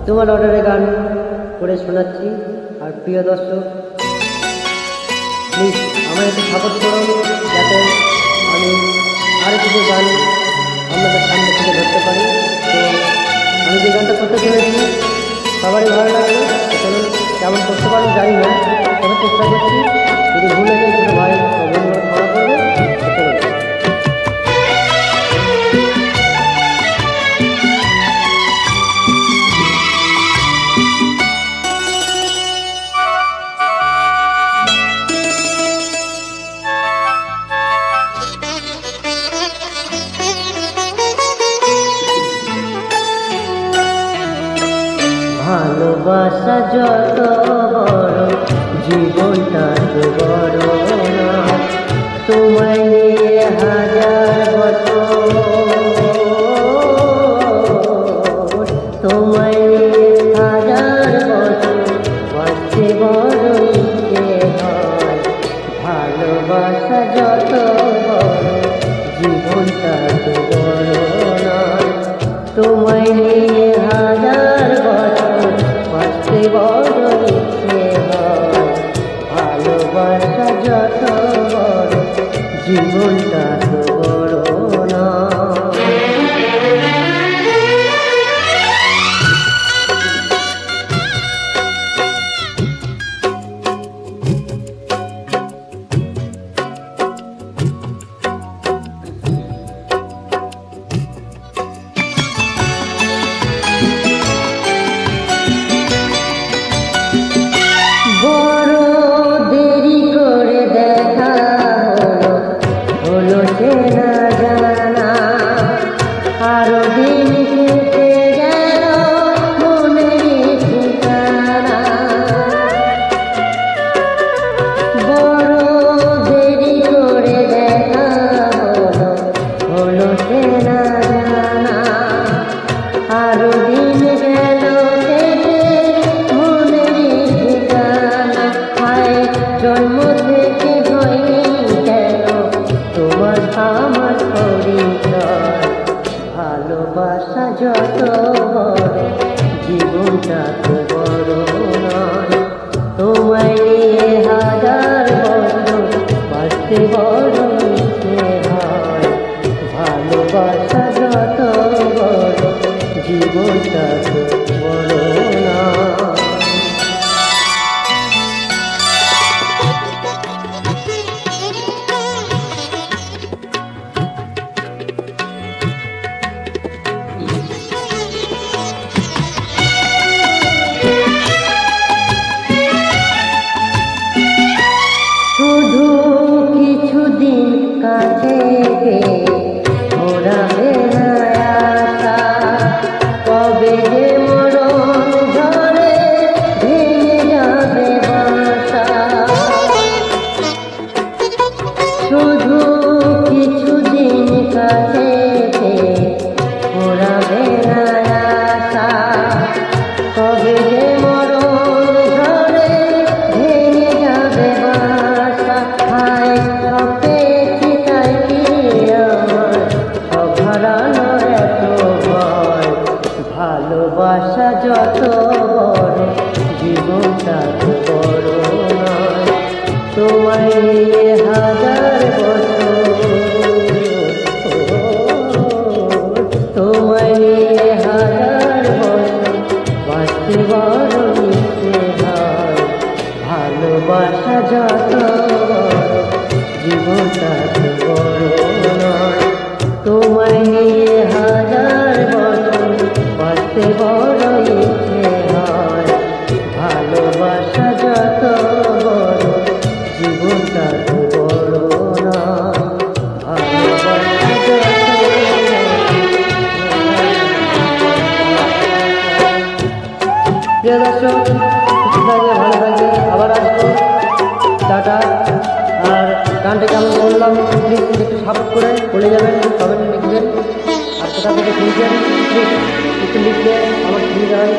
তোমার অর্ডারে গান করে শোনাচ্ছি। আর প্রিয় দর্শক, প্লিজ আমার একটু সাপোর্ট করুন, যাতে আমি আরও কিছু গান আপনাদের সামনে থেকে ধরতে পারি। তো আমি যে গানটা করতে চলেছি সবারই ভালো লাগবে। চলুন, কেমন করতে পারবো জানি না, তবে চেষ্টা করছি। যদি ভুল হয়ে যায় ছোটো ভাই ও বন্ধুরা ক্ষমা করবে। চলুন। ভালোবাসা যত বড়, জীবনটা তো বড় না। তোমায় নিয়ে হাজার বছর, তোমায় নিয়ে হাজার বছর বাঁচতে বড় ইচ্ছে হয়। ভালোবাসা যত বড়, জীবনটা তো বড় না। তোমায় নিয়ে হাজার বছর বাঁচতে বড় ইচ্ছে হয়। ভালোবাসা যত বড়, জীবনটা তো বড় না। আরো দিন কেটে গেল মনের ঠিকানা, বড় দেরি করে দেখা হলো, হলো চেনা জানা। আরো দিন গেল কেটে মনের ঠিকানা, হায় জন্ম থেকে হয়নি কেন তোমার আমার পরিচয়। ভালোবাসা যত বড়, জীবনটা তো বড় নয়। তোমায় নিয়ে হাজার বছর বাঁচতে বড় ইচ্ছে হয়। ভালোবাসা যত বড়, জীবনটা তো বড় নয়। শুধু কিছুদিন কাছে ওরাবে না আশা, কবে যে মরণ ঝড়ে ভেঙে যাবে বাসা। শুধু কিছুদিন কাছে ওরাবে না আশা, কবে যে মরণ ঝড়ে ভেঙে যাবে বাসা। হায় সব পেয়েছি তাই কি আমার, সব হারানো এত ভয়। ভালোবাসা যত বড়, জীবনটা তো বড় নয়। তোমায় নিয়ে হাজার বছর, তোমায় নিয়ে হাজার বছর বাঁচতে বড় ইচ্ছে হয়। ভালোবাসা যত বড়, জীবনটা তো বড় নয়। তোমায় নিয়ে হাজার বছর বাঁচতে বড় ইচ্ছে হয়। ভালোবাসা যত বড়, জীবনটা তো বড় নয়। ভালোবাসা যত প্রিয় দর্শক, সুস্থ থাকবে, ভালো থাকবে, আবার আসবো। টাটা। আর গানটা কেমন বললাম প্লিজ একটু সাপোর্ট করে বলে যাবেন, কমেন্টে লিখবেন। আর কোথা থেকে শুনছেন প্লিজ একটু লিখলে আমার সুবিধা হয়।